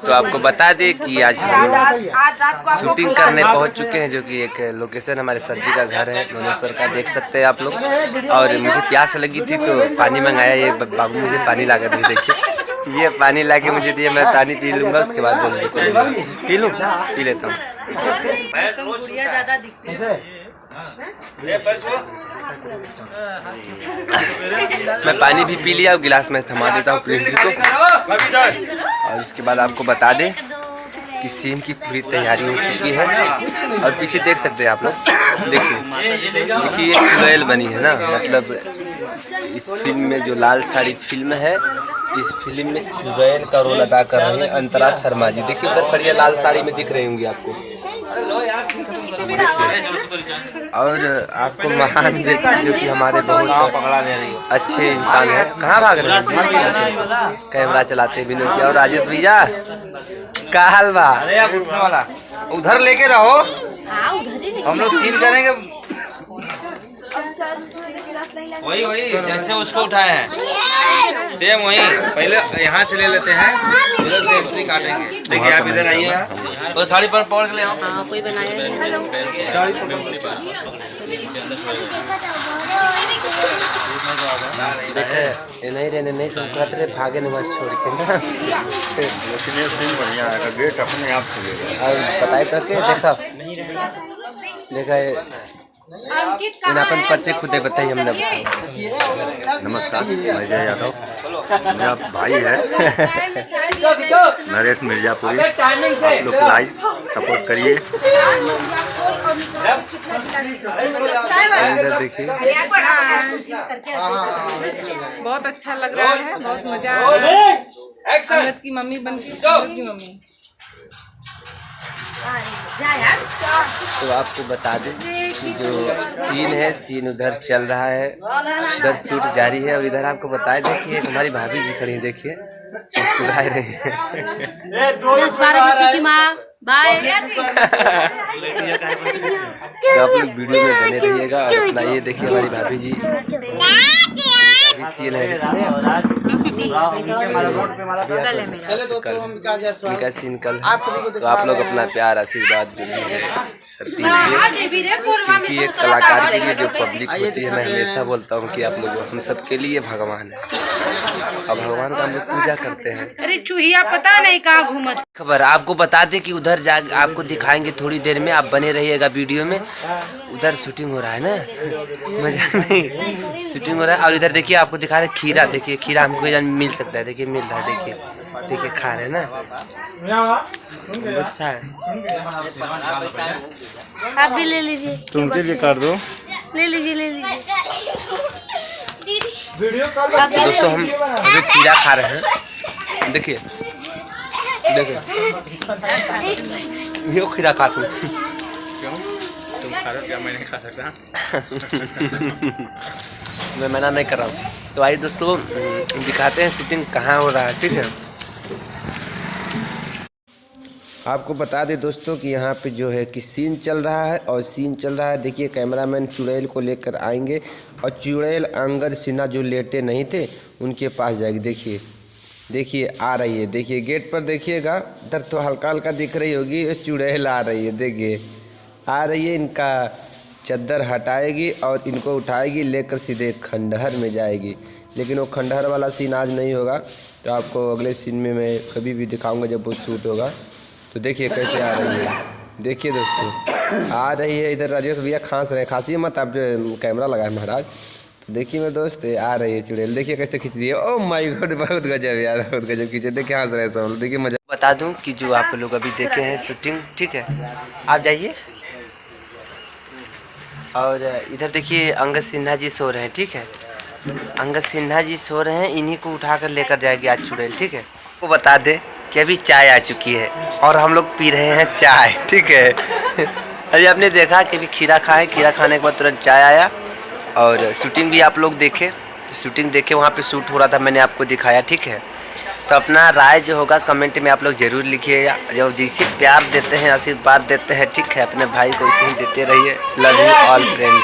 दोस्तों आपको बता दें कि आज हम लोग शूटिंग करने पहुंच चुके हैं, जो कि एक लोकेशन हमारे सर जी का घर है मनोज सर का, देख सकते हैं आप लोग। और मुझे प्यास लगी थी तो पानी मंगाया, ये बाबू मुझे पानी ला कर दिए। देखिए ये पानी ला के मुझे दिए, मैं पानी पी लूँगा, उसके बाद पी लूँ, पी लेता हूँ। मैं पानी भी पी लिया और गिलास में थमा देता हूँ प्रिंस जी को। और इसके बाद आपको बता दें कि सीन की पूरी तैयारी हो चुकी है। और पीछे देख सकते हैं आप लोग, देखिए ये चुड़ैल बनी है ना, मतलब इस फिल्म में जो लाल साड़ी फिल्म है, इस फिल्म में चुड़ैल का रोल अदा कर रहे हैं अंतरा शर्मा जी। देखिए उधर खड़ी लाल साड़ी में दिख रही होंगी आपको, और आपको महान व्यक्ति जो कि हमारे बहुत अच्छे इंसान है। कहाँ भाग रहे हैं? कैमरा चलाते विनोद जी और राजेश भैया का हाल बा? उधर लेके रहो, हम लोग सीन करेंगे। वही जैसे उसको उठाया है सेम वही, पहले यहाँ से ले लेते हैं, उधर से एंट्री काटेंगे। देखिए आप इधर आइए, तो साड़ी पर पकड़ के ले आओ। कोई बनाया साड़ी नहीं रहने नहीं सब कहते भागे नहीं बस छोड़ के ना, लेकिन ये सीन बढ़िया है, गेट अपने आप खुलेगा। और बताए करके देखा अपन पर्चे खुद बताइए हमने। नमस्कार, मैं जय यादव, मेरा भाई है नरेश मिर्जापुरी। आप लोग लाइक सपोर्ट करिए। देखिए बहुत अच्छा लग रहा है, बहुत मजा आ रहा है। अमृत की मम्मी बन की मम्मी। तो आपको बता दें कि जो सीन है, सीन उधर चल रहा है, उधर शूट जारी है। और इधर आपको बता दें कि एक हमारी भाभी जी खड़ी है, देखिए मुस्कुरा रही है। 10-12 बच्चे की माँ, बाय। तो आप लोग वीडियो में बने रहिएगा। और अपना ये देखिए हमारी भाभी जी सीन है, इनका सीन कल। तो आप लोग अपना प्यार आशीर्वाद जो है सब दीजिए, क्योंकि एक कलाकार के लिए जो पब्लिक होती है, मैं हमेशा बोलता हूँ कि आप लोग हम सब के लिए भगवान है, और भगवान का हम लोग पूजा करते हैं। अरे चूहिया पता नहीं कहाँ घूम। खबर आपको बता दें कि उधर जा आपको दिखाएंगे थोड़ी देर में, आप बने रहिएगा वीडियो में। उधर शूटिंग हो रहा है ना, मजा नहीं, शूटिंग हो रहा है। और इधर देखिए आपको दिखा रहे खीरा, देखिए खीरा हमको मिल सकता है, देखिए मिल रहा है, देखिए खा रहे हैं ना, अच्छा है। आप भी ले लीजिए, तुमसे भी कर दो, ले लीजिए। दोस्तों हम अभी खीरा खा रहे हैं, देखिए ये खीरा खा तुम खा रहे हो क्या? मैं नहीं खा सकता। मैं मना नहीं कर रहा हूँ। तो आइए दोस्तों दिखाते हैं शूटिंग कहाँ हो रहा है, ठीक है। आपको बता दें दोस्तों कि यहाँ पे जो है कि सीन चल रहा है, और सीन चल रहा है, देखिए कैमरामैन चुड़ैल को लेकर आएंगे, और चुड़ैल अंगद सिन्हा जो लेटे नहीं थे उनके पास जाएगी। देखिए आ रही है, देखिए गेट पर देखिएगा, इधर तो हल्का हल्का दिख रही होगी, चुड़ैल आ रही है, देखिए आ रही है। इनका चद्दर हटाएगी और इनको उठाएगी, लेकर सीधे खंडहर में जाएगी। लेकिन वो खंडहर वाला सीन आज नहीं होगा, तो आपको अगले सीन में मैं कभी भी दिखाऊंगा जब वो शूट होगा। तो देखिए कैसे आ रही है, देखिए दोस्तों आ रही है। इधर राजेश भैया खांस रहे, खांसी मत, आप जो कैमरा लगाए महाराज। तो देखिए मेरे दोस्त आ रही है चुड़ैल, देखिए कैसे खींच दी है। ओ माय गॉड, बहुत गजब यार, बहुत गजब खींचे, देखिए हंस रहे सब, देखिए मजा। बता दूं कि जो आप लोग अभी देखे हैं शूटिंग, ठीक है, आप जाइए। और इधर देखिए अंगद सिन्हा जी सो रहे हैं, ठीक है, अंगद सिन्हा जी सो रहे हैं, इन्हीं को उठाकर लेकर जाएगी आज चुड़ैल, ठीक है। आपको बता दें कि अभी चाय आ चुकी है और हम लोग पी रहे हैं चाय, ठीक है। अभी आपने देखा कि अभी खीरा खाए, खीरा खाने के बाद तुरंत चाय आया। और शूटिंग भी आप लोग देखे, शूटिंग देखे, वहाँ पे शूट हो रहा था, मैंने आपको दिखाया, ठीक है। तो अपना राय जो होगा कमेंट में आप लोग ज़रूर लिखिएगा। जो जैसे प्यार देते हैं, आशीर्वाद देते हैं, ठीक है, अपने भाई को इसे ही देते रहिए। Love you all friend.